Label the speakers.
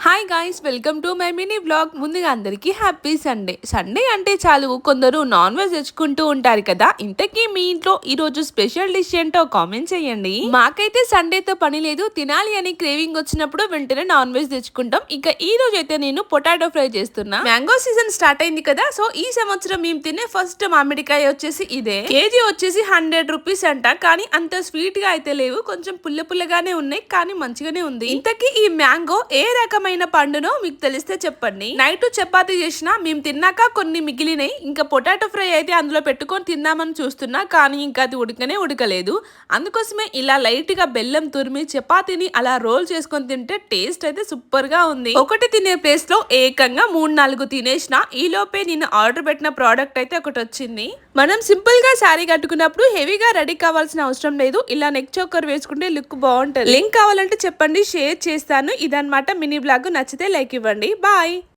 Speaker 1: Hi guys, welcome to my mini blog. ముందుగా అందరికీ happy Sunday. Sunday అంటే చాలు కొందరు నాన్ వెజ్ తెచ్చుకుంటూ ఉంటారు కదా. ఇంతకీ మీ ఇంట్లో ఈ రోజు స్పెషల్ డిష్ ఏంటో కామెంట్ చేయండి. మాకైతే సండేతో పని లేదు, తినాలి అని క్రేవింగ్ వచ్చినప్పుడు వెంటనే నాన్ వెజ్ తెచ్చుకుంటాం. ఇక ఈ రోజు అయితే నేను పొటాటో ఫ్రై చేస్తున్నా. మ్యాంగో సీజన్ స్టార్ట్ అయింది కదా, సో ఈ సంవత్సరం మేము తినే ఫస్ట్ మామిడికాయ వచ్చేసి ఇదే. కేజీ వచ్చేసి 100 రూపీస్ అంట, కానీ అంత స్వీట్ గా అయితే లేవు, కొంచెం పుల్ల పుల్లగానే ఉన్నాయి, కానీ మంచిగానే ఉంది. ఇంతకీ ఈ మ్యాంగో ఏ రకమైన పండునో మీకు తెలిస్తే చెప్పండి. నైట్ చపాతీ చేసిన మేము తిన్నాక కొన్ని మిగిలినాయి. ఇంకా పొటాటో ఫ్రై అయితే అందులో పెట్టుకొని తిందామని చూస్తున్నా, కానీ ఇంకా అది ఉడకలేదు. అందుకోసమే ఇలా లైట్ గా బెల్లం తురిమి చపాతీని అలా రోల్ చేసుకొని తింటే టేస్ట్ అయితే సూపర్ గా ఉంది. ఒకటి తినే ప్లేస్ లో ఏకంగా 3-4 తినేసిన. ఈ లోపే నేను ఆర్డర్ పెట్టిన ప్రోడక్ట్ అయితే ఒకటి వచ్చింది. మనం సింపుల్ గా శారీ కట్టుకున్నప్పుడు హెవీగా రెడీ కావాల్సిన అవసరం లేదు. ఇలా నెక్ చోకర్ వేసుకుంటే లుక్ బాగుంటది. లింక్ కావాలంటే చెప్పండి, షేర్ చేస్తాను. ఇదన్నమాట మినీ బ్లాగ్. నచ్చితే లైక్ ఇవ్వండి. బాయ్.